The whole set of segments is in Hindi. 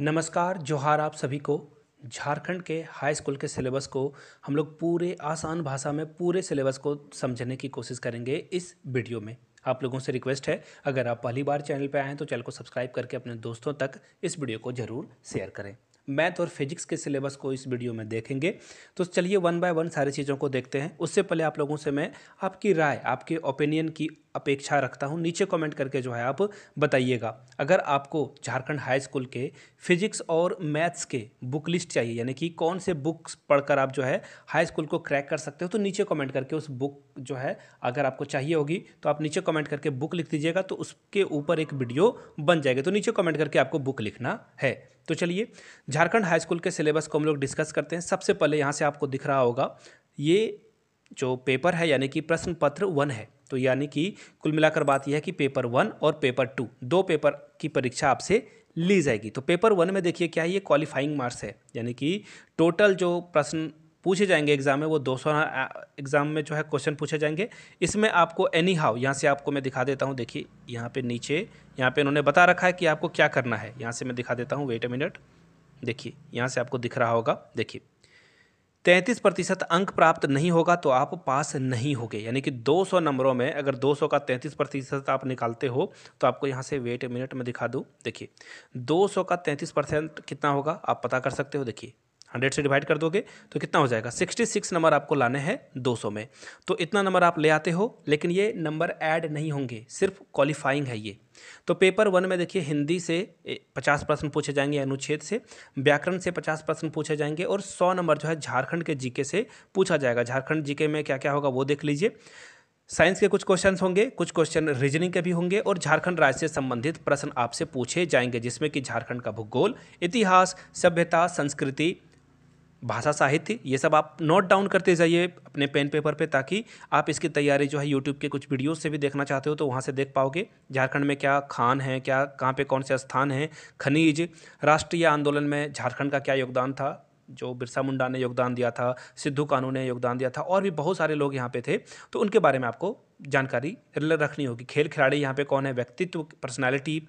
नमस्कार, जोहार आप सभी को। झारखंड के हाई स्कूल के सिलेबस को हम लोग पूरे आसान भाषा में पूरे सिलेबस को समझने की कोशिश करेंगे इस वीडियो में। आप लोगों से रिक्वेस्ट है, अगर आप पहली बार चैनल पर आए हैं तो चैनल को सब्सक्राइब करके अपने दोस्तों तक इस वीडियो को ज़रूर शेयर करें। मैथ और फिजिक्स के सिलेबस को इस वीडियो में देखेंगे, तो चलिए वन बाय वन सारी चीज़ों को देखते हैं। उससे पहले आप लोगों से मैं आपकी राय, आपके ओपिनियन की अपेक्षा रखता हूं। नीचे कमेंट करके जो है आप बताइएगा। अगर आपको झारखंड हाई स्कूल के फिजिक्स और मैथ्स के बुक लिस्ट चाहिए, यानी कि कौन से बुक्स पढ़कर आप जो है हाई स्कूल को क्रैक कर सकते हो, तो नीचे कमेंट करके उस बुक जो है अगर आपको चाहिए होगी तो आप नीचे कमेंट करके बुक लिख दीजिएगा, तो उसके ऊपर एक वीडियो बन जाएगी। तो नीचे कमेंट करके आपको बुक लिखना है। तो चलिए झारखंड हाई स्कूल के सिलेबस को हम लोग डिस्कस करते हैं। सबसे पहले यहाँ से आपको दिख रहा होगा ये जो पेपर है, यानी कि प्रश्न पत्र 1 है। तो यानी कि कुल मिलाकर बात यह है कि पेपर 1 और पेपर 2 दो पेपर की परीक्षा आपसे ली जाएगी। तो पेपर 1 में देखिए क्या है, ये क्वालिफाइंग मार्क्स है, यानी कि टोटल जो प्रश्न पूछे जाएंगे एग्जाम में वो 200 एग्जाम में जो है क्वेश्चन पूछे जाएंगे। इसमें आपको एनी हाउ, यहाँ से आपको मैं दिखा देता हूँ। देखिए यहाँ पे नीचे यहाँ पे इन्होंने बता रखा है कि आपको क्या करना है। यहाँ से मैं दिखा देता हूँ, वेट अ मिनट। देखिए यहाँ से आपको दिख रहा होगा। देखिए 33% अंक प्राप्त नहीं होगा तो आप पास नहीं होगे, यानी कि 200 नंबरों में अगर 200 का 33% आप निकालते हो तो आपको यहाँ से वेट मिनट में दिखा दूँ। देखिए 200 का 33% कितना होगा आप पता कर सकते हो। देखिए 100 से डिवाइड कर दोगे तो कितना हो जाएगा, 66 नंबर आपको लाने हैं 200 में। तो इतना नंबर आप ले आते हो, लेकिन ये नंबर ऐड नहीं होंगे, सिर्फ क्वालिफाइंग है ये। तो पेपर 1 में देखिए हिंदी से 50 प्रश्न पूछे जाएंगे, अनुच्छेद से, व्याकरण से 50 प्रश्न पूछे जाएंगे और 100 नंबर जो है झारखंड के जीके से पूछा जाएगा। झारखंड जीके में क्या क्या होगा वो देख लीजिए। साइंस के कुछ क्वेश्चन होंगे, कुछ क्वेश्चन रीजनिंग के भी होंगे और झारखंड राज्य से संबंधित प्रश्न आपसे पूछे जाएंगे, जिसमें कि झारखंड का भूगोल, इतिहास, सभ्यता, संस्कृति, भाषा, साहित्य, ये सब आप नोट डाउन करते जाइए अपने पेन पेपर पे, ताकि आप इसकी तैयारी जो है यूट्यूब के कुछ वीडियोस से भी देखना चाहते हो तो वहाँ से देख पाओगे। झारखंड में क्या खान है, क्या कहाँ पे कौन से स्थान हैं, खनिज, राष्ट्रीय आंदोलन में झारखंड का क्या योगदान था, जो बिरसा मुंडा ने योगदान दिया था, सिद्धू कानू ने योगदान दिया था, और भी बहुत सारे लोग यहाँ पे थे, तो उनके बारे में आपको जानकारी रखनी होगी। खेल खिलाड़ी यहाँ पे कौन है, व्यक्तित्व, पर्सनालिटी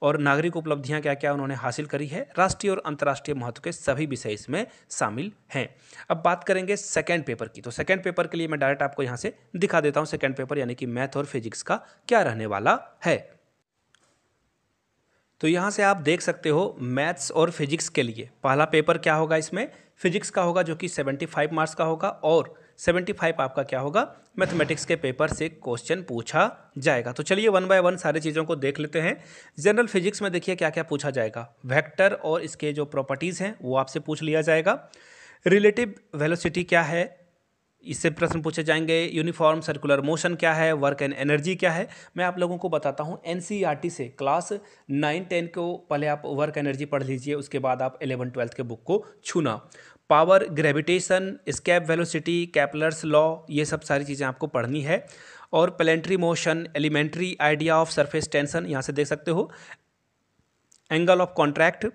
और नागरिक उपलब्धियाँ क्या क्या उन्होंने हासिल करी है, राष्ट्रीय और अंतर्राष्ट्रीय महत्व के सभी विषय इसमें शामिल हैं। अब बात करेंगे सेकेंड पेपर की। तो सेकेंड पेपर के लिए मैं डायरेक्ट आपको यहाँ से दिखा देता हूँ सेकेंड पेपर, यानी कि मैथ और फिजिक्स का क्या रहने वाला है। तो यहाँ से आप देख सकते हो मैथ्स और फिजिक्स के लिए पहला पेपर क्या होगा, इसमें फिजिक्स का होगा जो कि 75 मार्क्स का होगा, और 75 आपका क्या होगा, मैथमेटिक्स के पेपर से क्वेश्चन पूछा जाएगा। तो चलिए वन बाय वन सारी चीज़ों को देख लेते हैं। जनरल फिजिक्स में देखिए क्या क्या पूछा जाएगा। वेक्टर और इसके जो प्रॉपर्टीज़ हैं वो आपसे पूछ लिया जाएगा। रिलेटिव वेलोसिटी क्या है, इससे प्रश्न पूछे जाएंगे। यूनिफॉर्म सर्कुलर मोशन क्या है, वर्क एंड एनर्जी क्या है। मैं आप लोगों को बताता हूँ, एनसीईआरटी से क्लास 9-10 को पहले आप वर्क एनर्जी पढ़ लीजिए, उसके बाद आप 11-12 के बुक को छूना। Power, gravitation, escape velocity, Kepler's law, ये सब सारी चीज़ें आपको पढ़नी है। और planetary motion, elementary idea of surface tension, यहाँ से देख सकते हो, angle of contact,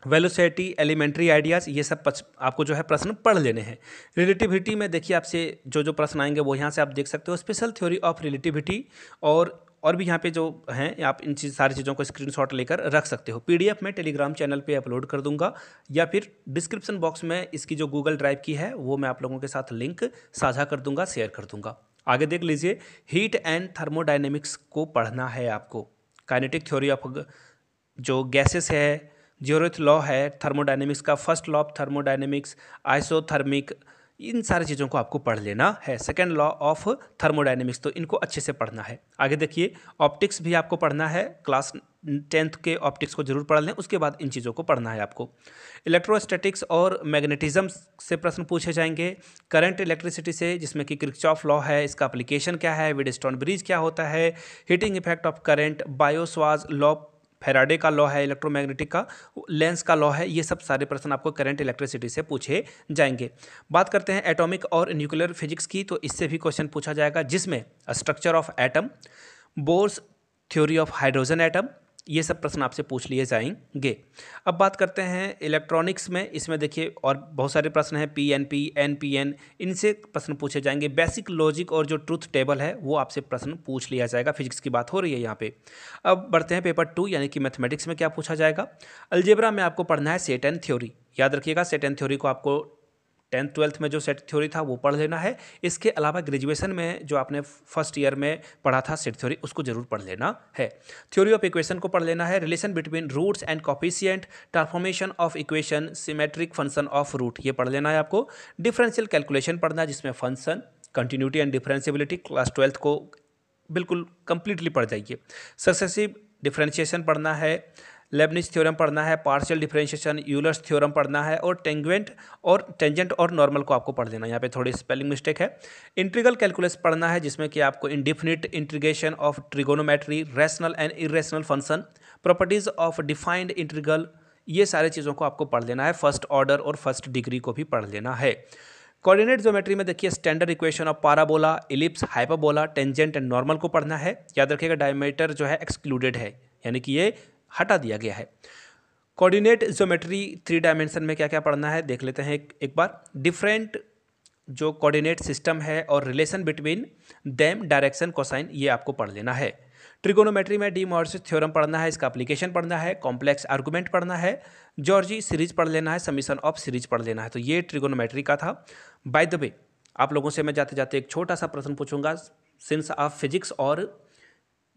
velocity, elementary ideas, ये सब आपको जो है प्रश्न पढ़ लेने हैं। रिलेटिविटी में देखिए आपसे जो जो प्रश्न आएंगे वो यहाँ से आप देख सकते हो। स्पेशल थ्योरी ऑफ रिलेटिविटी और भी यहाँ पे जो हैं, आप इन सारी चीज़ों को स्क्रीनशॉट लेकर रख सकते हो। पीडीएफ में टेलीग्राम चैनल पे अपलोड कर दूंगा, या फिर डिस्क्रिप्शन बॉक्स में इसकी जो गूगल ड्राइव की है वो मैं आप लोगों के साथ लिंक साझा कर दूंगा, शेयर कर दूंगा। आगे देख लीजिए, हीट एंड थर्मोडाइनमिक्स को पढ़ना है आपको। काइनेटिक थ्योरी ऑफ जो गैसेस है, ज़ीरोथ लॉ है थर्मोडायनेमिक्स का, फर्स्ट लॉ ऑफ थर्मोडायनेमिक्स, आइसोथर्मिक, इन सारी चीज़ों को आपको पढ़ लेना है। सेकेंड लॉ ऑफ थर्मोडायनेमिक्स, तो इनको अच्छे से पढ़ना है। आगे देखिए, ऑप्टिक्स भी आपको पढ़ना है, क्लास 10th के ऑप्टिक्स को जरूर पढ़ लें, उसके बाद इन चीज़ों को पढ़ना है आपको। इलेक्ट्रोस्टैटिक्स और मैग्नेटिज्म से प्रश्न पूछे जाएंगे। करंट इलेक्ट्रिसिटी से, जिसमें कि किर्चॉफ लॉ है, इसका एप्लीकेशन क्या है, विडस्टोन ब्रिज क्या होता है, हीटिंग इफेक्ट ऑफ करंट, बायोस्वाज लॉ, फैराडे का लॉ है इलेक्ट्रोमैग्नेटिक का, लेंस का लॉ है, ये सब सारे प्रश्न आपको करंट इलेक्ट्रिसिटी से पूछे जाएंगे। बात करते हैं एटॉमिक और न्यूक्लियर फिजिक्स की, तो इससे भी क्वेश्चन पूछा जाएगा, जिसमें structure of atom, bourse theory of hydrogen atom, ये सब प्रश्न आपसे पूछ लिए जाएंगे। अब बात करते हैं इलेक्ट्रॉनिक्स में। इसमें देखिए और बहुत सारे प्रश्न हैं, पीएनपी, एनपीएन, इनसे प्रश्न पूछे जाएंगे। बेसिक लॉजिक और जो ट्रूथ टेबल है वो आपसे प्रश्न पूछ लिया जाएगा। फिजिक्स की बात हो रही है यहाँ पे। अब बढ़ते हैं पेपर 2 यानी कि मैथमेटिक्स में क्या पूछा जाएगा। अलजेब्रा में आपको पढ़ना है सेट एंड थ्योरी। याद रखिएगा सेट एंड थ्योरी को आपको 10th 12th में जो सेट थ्योरी था वो पढ़ लेना है। इसके अलावा ग्रेजुएशन में जो आपने फर्स्ट ईयर में पढ़ा था सेट थ्योरी, उसको जरूर पढ़ लेना है। थ्योरी ऑफ इक्वेशन को पढ़ लेना है। Relation between roots and coefficient, transformation of equation, symmetric function of root, ये पढ़ लेना है आपको। डिफरेंशियल कैलकुलेशन पढ़ना है जिसमें function, continuity and differentiability, class 12th को बिल्कुल कंप्लीटली पढ़ जाइए। सक्सेसिव डिफरेंशिएशन पढ़ना है, लेबनिज थ्योरम पढ़ना है, पार्शियल डिफरेंशिएशन, यूलर्स थ्योरम पढ़ना है, और टेंजेंट और नॉर्मल को आपको पढ़ लेना है। यहाँ पे थोड़ी स्पेलिंग मिस्टेक है। इंटीग्रल कैलकुलस पढ़ना है जिसमें कि आपको indefinite integration of trigonometry, rational and irrational function, properties of defined integral, ये सारी चीज़ों को आपको पढ़ लेना है। फर्स्ट ऑर्डर और फर्स्ट डिग्री को भी पढ़ लेना है। कोऑर्डिनेट ज्योमेट्री में देखिए standard equation of parabola, ellipse, hyperbola, tangent and normal को पढ़ना है। याद रखिएगा डायमीटर जो है एक्सक्लूडेड है, यानी कि ये हटा दिया गया है। कोऑर्डिनेट ज्योमेट्री 3 डायमेंशन में क्या क्या पढ़ना है देख लेते हैं एक बार। डिफरेंट जो कोऑर्डिनेट सिस्टम है और relation between them, direction, cosine, ये आपको पढ़ लेना है। ट्रिगोनोमेट्री में डी मॉर्गन थ्योरम पढ़ना है, इसका एप्लीकेशन पढ़ना है। कॉम्प्लेक्स आर्गुमेंट पढ़ना है। जॉर्जी सीरीज पढ़ लेना है। समीशन ऑफ सीरीज पढ़ लेना है। तो ये ट्रिगोनोमेट्री का था। बाय द वे आप लोगों से मैं जाते जाते एक छोटा सा प्रश्न पूछूंगा। सिंस आप फिजिक्स और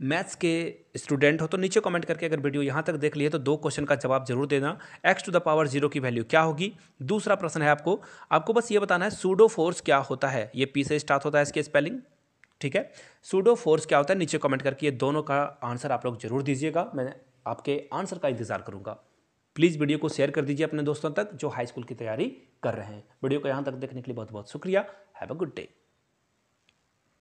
मैथ्स के स्टूडेंट हो तो नीचे कमेंट करके अगर वीडियो यहाँ तक देख लिए तो 2 क्वेश्चन का जवाब जरूर देना। x⁻0 की वैल्यू क्या होगी। दूसरा प्रश्न है आपको बस ये बताना है सूडो फोर्स क्या होता है। ये पी से स्टार्ट होता है इसकी स्पेलिंग, ठीक है। सूडो फोर्स क्या होता है नीचे कमेंट करके ये दोनों का आंसर आप लोग जरूर दीजिएगा। मैं आपके आंसर का इंतजार करूंगा। प्लीज़ वीडियो को शेयर कर दीजिए अपने दोस्तों तक जो हाई स्कूल की तैयारी कर रहे हैं। वीडियो को यहाँ तक देखने के लिए बहुत बहुत शुक्रिया। Have a good day.